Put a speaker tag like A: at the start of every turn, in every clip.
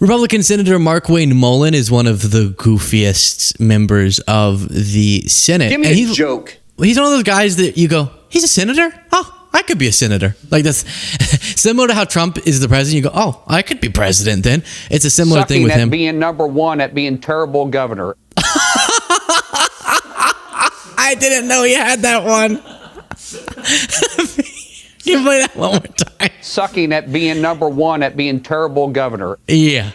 A: Republican Senator Markwayne Mullin is one of the goofiest members of the Senate.
B: Give me a joke.
A: He's one of those guys that you go, he's a senator? Oh, I could be a senator. Like that's similar to how Trump is the president. You go, oh, I could be president then. It's a similar thing with him.
B: Being number one at being terrible governor.
A: I didn't know he had that one. Can you play that one more time?
B: Sucking at being number one at being terrible governor.
A: Yeah.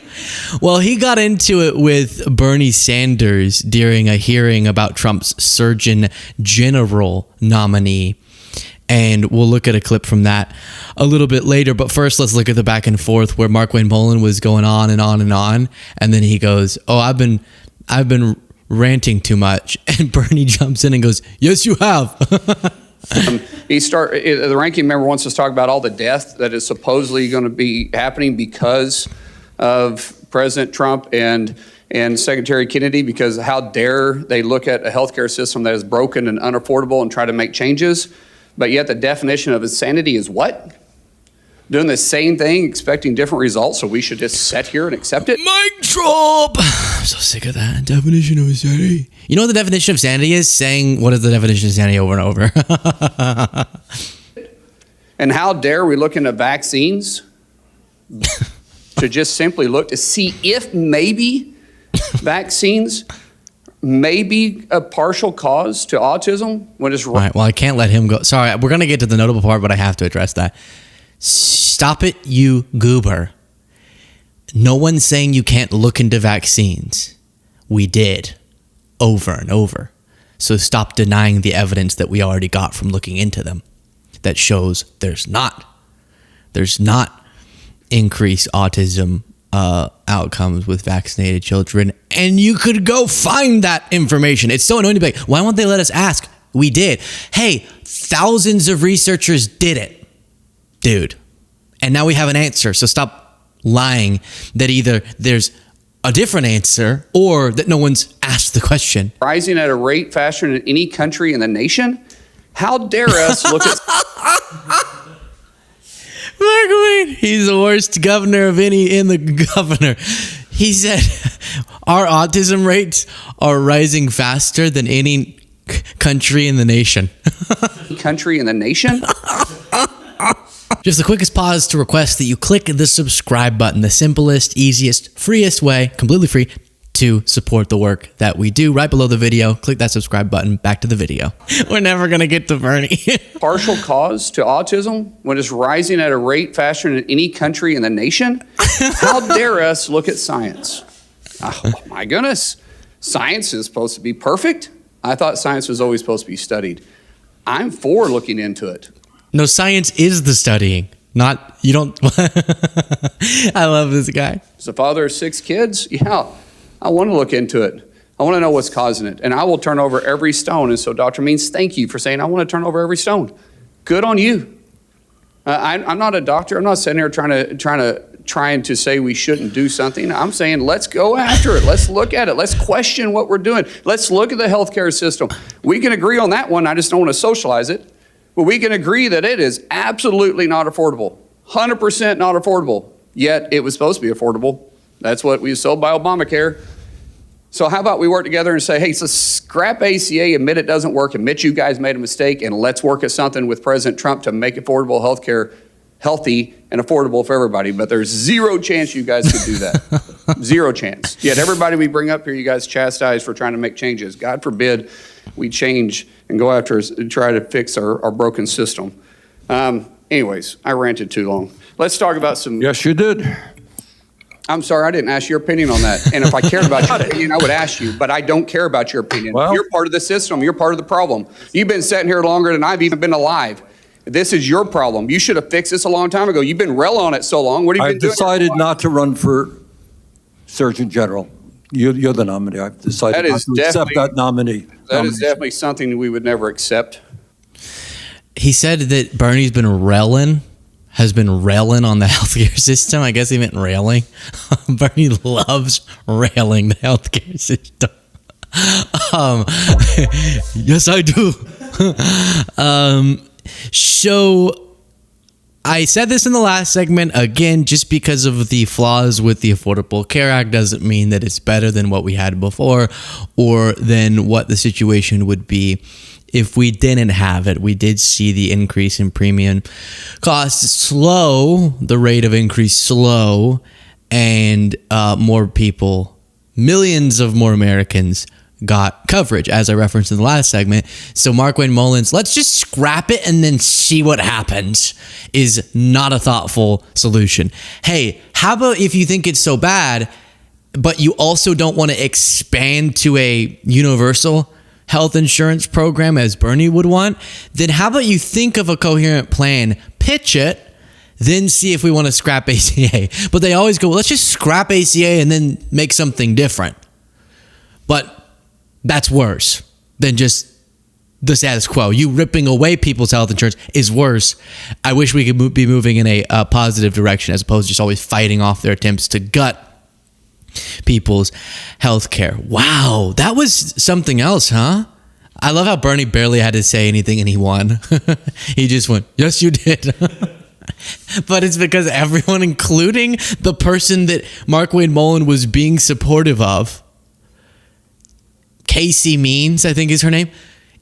A: Well, he got into it with Bernie Sanders during a hearing about Trump's Surgeon General nominee. And we'll look at a clip from that a little bit later. But first, let's look at the back and forth where Markwayne Mullin was going on and on and on. And then he goes, oh, I've been ranting too much. And Bernie jumps in and goes, yes, you have.
B: The ranking member wants us to talk about all the death that is supposedly going to be happening because of President Trump and Secretary Kennedy, because how dare they look at a healthcare system that is broken and unaffordable and try to make changes, but yet the definition of insanity is what? Doing the same thing, expecting different results, so we should just sit here and accept it?
A: Mic drop! I'm so sick of that definition of insanity. You know what the definition of sanity is? Saying what is the definition of sanity over and over.
B: And how dare we look into vaccines to just simply look to see if maybe vaccines may be a partial cause to autism when it's
A: All right, well, I can't let him go. Sorry, we're going to get to the notable part, but I have to address that. Stop it, you goober. No one's saying you can't look into vaccines. We did. Over and over. So stop denying the evidence that we already got from looking into them that shows there's not increased autism outcomes with vaccinated children. And you could go find that information. It's so annoying to be like, why won't they let us ask? We did. Hey, thousands of researchers did it, dude. And now we have an answer. So stop lying that either there's a different answer or that no one's asked the question.
B: Rising at a rate faster than any country in the nation? How dare us look at...
A: Markwayne, he's the worst governor of any in the governor. He said our autism rates are rising faster than any country in the nation.
B: Country in the nation?
A: Just the quickest pause to request that you click the subscribe button, the simplest, easiest, freest way, completely free, to support the work that we do. Right below the video, click that subscribe button. Back to the video. We're never going to get to Bernie.
B: Partial cause to autism when it's rising at a rate faster than any country in the nation? How dare us look at science? Oh, my goodness. Science is supposed to be perfect? I thought science was always supposed to be studied. I'm for looking into it.
A: No, science is the studying. Not, you don't. I love this guy.
B: As a father of 6 kids, yeah, I want to look into it. I want to know what's causing it. And I will turn over every stone. And so Dr. Means, thank you for saying I want to turn over every stone. Good on you. I'm not a doctor. I'm not sitting here trying to say we shouldn't do something. I'm saying let's go after it. Let's look at it. Let's question what we're doing. Let's look at the healthcare system. We can agree on that one. I just don't want to socialize it. But we can agree that it is absolutely not affordable, 100% not affordable, yet it was supposed to be affordable. That's what we sold by Obamacare. So how about we work together and say, hey, so scrap ACA, admit it doesn't work, admit you guys made a mistake, and let's work at something with President Trump to make affordable health care healthy and affordable for everybody. But there's zero chance you guys could do that. Zero chance. Yet everybody we bring up here, you guys chastise for trying to make changes. God forbid we change and go after and try to fix our broken system. Anyways, I ranted too long. Let's talk about some...
C: Yes, you did.
B: I'm sorry, I didn't ask your opinion on that. And if I cared about your opinion, I would ask you. But I don't care about your opinion.
C: Well,
B: you're part of the system. You're part of the problem. You've been sitting here longer than I've even been alive. This is your problem. You should have fixed this a long time ago. You've been railing on it so long. What have you been doing?
C: I've decided not to run for Surgeon General. You're the nominee. I've decided not to accept that nominee.
B: That is definitely something we would never accept.
A: He said that Bernie's has been railing on the healthcare system. I guess he meant railing. Bernie loves railing the healthcare system. Yes, I do. So I said this in the last segment, again, just because of the flaws with the Affordable Care Act doesn't mean that it's better than what we had before or than what the situation would be if we didn't have it. We did see the increase in premium costs slow, the rate of increase slow, and more people, millions of more Americans got coverage, as I referenced in the last segment. So Markwayne Mullin's let's just scrap it and then see what happens is not a thoughtful solution. Hey, how about if you think it's so bad, but you also don't want to expand to a universal health insurance program as Bernie would want, then how about you think of a coherent plan, pitch it, then see if we want to scrap ACA. But they always go, well, let's just scrap ACA and then make something different. But that's worse than just the status quo. You ripping away people's health insurance is worse. I wish we could be moving in a positive direction as opposed to just always fighting off their attempts to gut people's health care. Wow, that was something else, huh? I love how Bernie barely had to say anything and he won. He just went, yes, you did. But it's because everyone, including the person that Markwayne Mullin was being supportive of, Casey Means, I think is her name.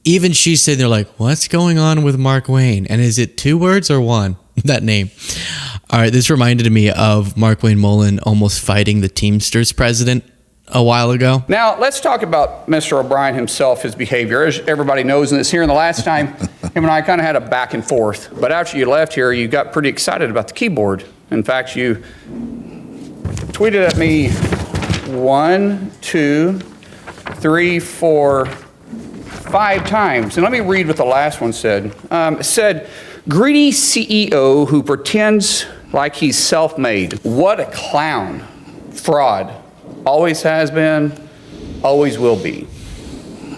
A: Even she said, they're like, what's going on with Markwayne? And is it 2 words or 1? That name. All right, this reminded me of Markwayne Mullin almost fighting the Teamsters president a while ago.
B: Now, let's talk about Mr. O'Brien himself, his behavior. As everybody knows in this here, and the last time, him and I kind of had a back and forth. But after you left here, you got pretty excited about the keyboard. In fact, you tweeted at me 1, 2, 3, 4, 5 times. And let me read what the last one said. It said, greedy CEO who pretends like he's self-made. What a clown. Fraud. Always has been, always will be.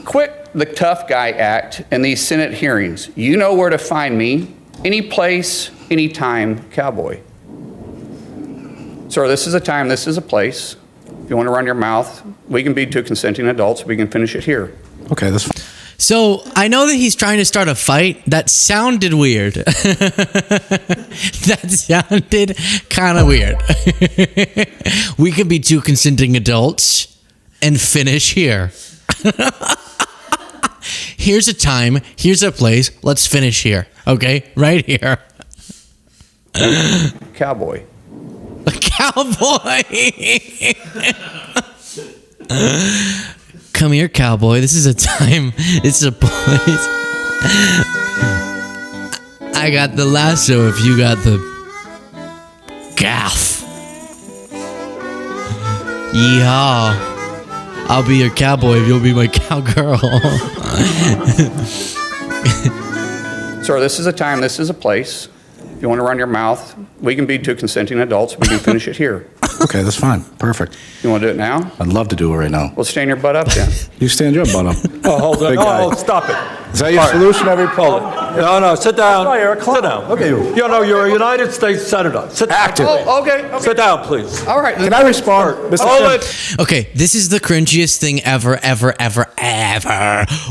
B: Quit the tough guy act in these Senate hearings. You know where to find me. Any place, anytime, cowboy. Sir, this is a time, this is a place. If you want to run your mouth, we can be 2 consenting adults. We can finish it here.
D: Okay, that's fine.
A: So I know that he's trying to start a fight. That sounded weird. That sounded kind of weird. We could be 2 consenting adults and finish here. Here's a time. Here's a place. Let's finish here. Okay? Right here.
B: Cowboy.
A: Cowboy. Come here, cowboy. This is a time. This is a place. I got the lasso if you got the gaff. Yeehaw. I'll be your cowboy if you'll be my cowgirl.
B: Sir, this is a time, this is a place. If you want to run your mouth, we can be 2 consenting adults. We can finish it here.
D: Okay, that's fine. Perfect.
B: You want to do it now?
D: I'd love to do it right now.
B: Well, stand your butt up then.
D: You stand your butt up.
C: Oh, hold on.
D: Big guy.
C: Oh, stop it.
D: Is that your solution, every public?
C: No, sit down.
E: No, you're a clown.
C: Sit down. Okay, you know, you're a United States Senator. Sit down.
B: Oh, okay.
C: Sit down, please.
B: All right.
C: Can I respond?
B: Hold it.
A: Okay, this is the cringiest thing ever,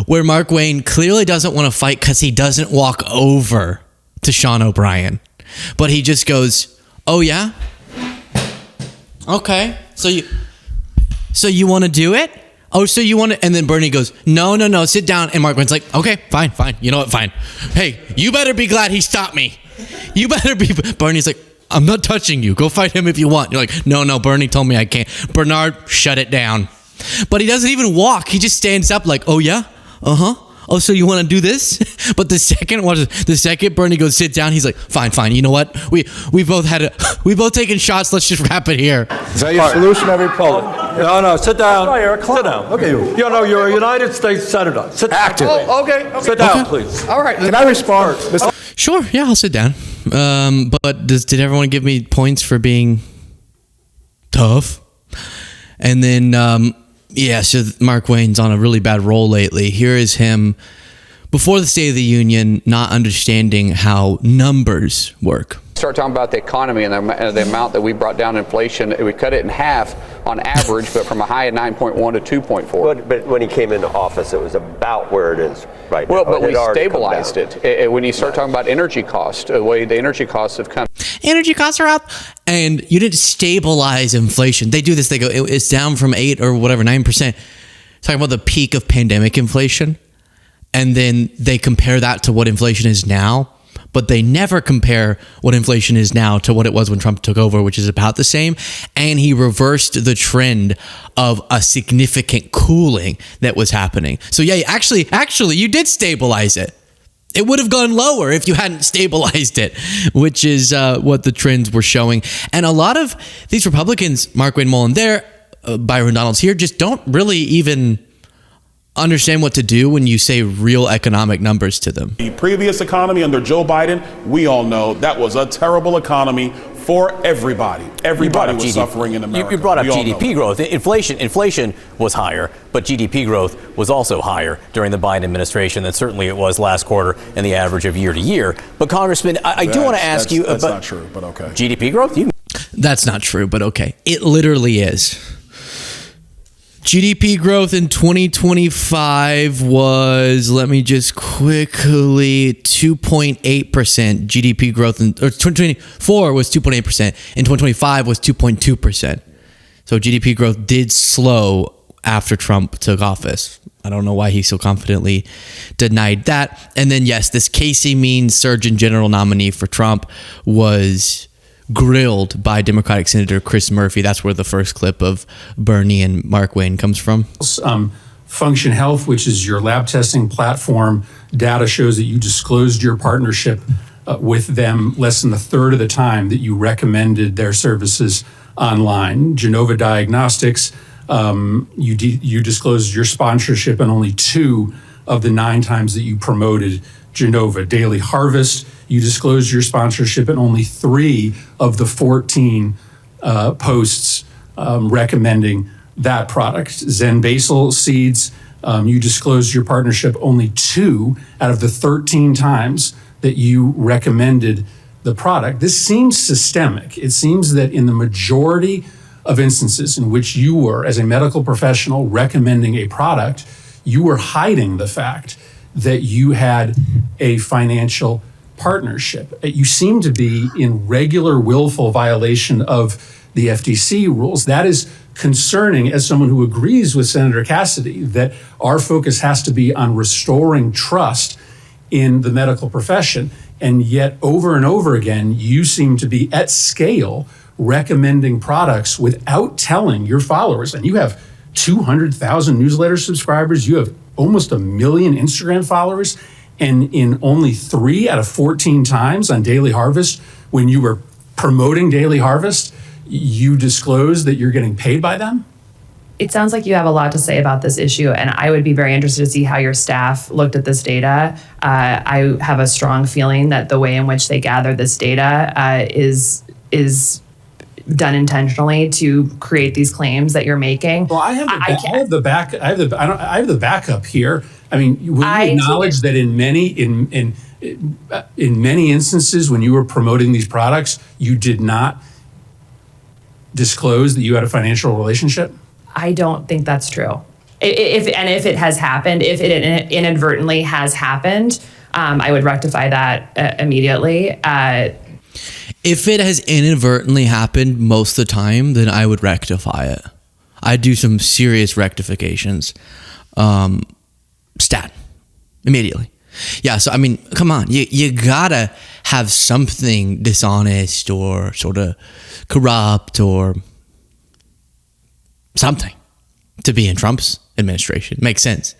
A: where Markwayne clearly doesn't want to fight because he doesn't walk over to Sean O'Brien. But he just goes, oh, yeah? Okay. So you want to do it? Oh, so you want to? And then Bernie goes, no, sit down. And Markwayne's like, okay, fine. You know what? Fine. Hey, you better be glad he stopped me. You better be. Bernie's like, I'm not touching you. Go fight him if you want. You're like, no, Bernie told me I can't. Bernard, shut it down. But he doesn't even walk. He just stands up like, oh, yeah? Uh-huh. Oh, so you want to do this? But the second Bernie goes sit down, he's like, fine. You know what? We both taken shots. Let's just wrap it here.
C: Is that your solution, every public? No, sit down.
E: No, you're a clown.
C: Sit down. Okay, you know, you're a United States Senator. Sit down.
B: Oh, okay.
C: Sit down, please.
B: All right.
C: Can I respond?
A: Sure, yeah, I'll sit down. But did everyone give me points for being tough? And then, so Markwayne's on a really bad roll lately. Here is him before the State of the Union, not understanding how numbers work.
B: Start talking about the economy and the amount that we brought down inflation. We cut it in half. on average, but from a high of 9.1 to 2.4.
E: But when he came into office, it was about where it is right now.
B: Well, but we
E: already
B: stabilized it. When you start talking about energy cost, the way the energy costs have come.
A: Energy costs are up, and you didn't stabilize inflation. They do this. They go, it's down from 8 or whatever, 9%. Talking about the peak of pandemic inflation. And then they compare that to what inflation is now. But they never compare what inflation is now to what it was when Trump took over, which is about the same. And he reversed the trend of a significant cooling that was happening. So yeah, actually, you did stabilize it. It would have gone lower if you hadn't stabilized it, which is what the trends were showing. And a lot of these Republicans, Markwayne Mullin there, Byron Donalds here, just don't really even understand what to do when you say real economic numbers to them.
F: The previous economy under Joe Biden, we all know that was a terrible economy for everybody. Everybody was suffering in America.
G: You brought up GDP growth. Inflation was higher, but GDP growth was also higher during the Biden administration than certainly it was last quarter and the average of year to year. But Congressman, I do want to ask you about...
F: That's not true, but okay.
G: GDP growth?
A: That's not true, but okay. It literally is. GDP growth in 2025 was, let me just quickly, 2.8%. GDP growth in 2024 was 2.8%. In 2025 was 2.2%. So GDP growth did slow after Trump took office. I don't know why he so confidently denied that. And then, yes, this Casey Means Surgeon General nominee for Trump was grilled by Democratic Senator Chris Murphy. That's where the first clip of Bernie and Markwayne comes from.
H: Function Health, which is your lab testing platform, data shows that you disclosed your partnership with them less than a third of the time that you recommended their services online. Genova Diagnostics, you disclosed your sponsorship in only 2 of the 9 times that you promoted Genova. Daily Harvest, you disclosed your sponsorship in only 3 of the 14 posts recommending that product. Zen Basil Seeds, you disclosed your partnership only 2 out of the 13 times that you recommended the product. This seems systemic. It seems that in the majority of instances in which you were, as a medical professional, recommending a product, you were hiding the fact that you had a financial partnership. You seem to be in regular willful violation of the FTC rules. That is concerning, as someone who agrees with Senator Cassidy that our focus has to be on restoring trust in the medical profession. And yet over and over again, you seem to be at scale recommending products without telling your followers. And you have 200,000 newsletter subscribers. You have almost 1 million Instagram followers. And in only 3 out of 14 times on Daily Harvest, when you were promoting Daily Harvest, you disclosed that you're getting paid by them?
I: It sounds like you have a lot to say about this issue, and I would be very interested to see how your staff looked at this data. I have a strong feeling that the way in which they gather this data is done intentionally to create these claims that you're making.
H: Well, I have the backup here. I mean, will you acknowledge that in many instances when you were promoting these products, you did not disclose that you had a financial relationship?
I: I don't think that's true. If it has happened, if it inadvertently has happened, I would rectify that immediately.
A: If it has inadvertently happened most of the time, then I would rectify it. I'd do some serious rectifications. Stat. Immediately. Yeah, so I mean, come on. You gotta have something dishonest or sort of corrupt or something to be in Trump's administration. Makes sense.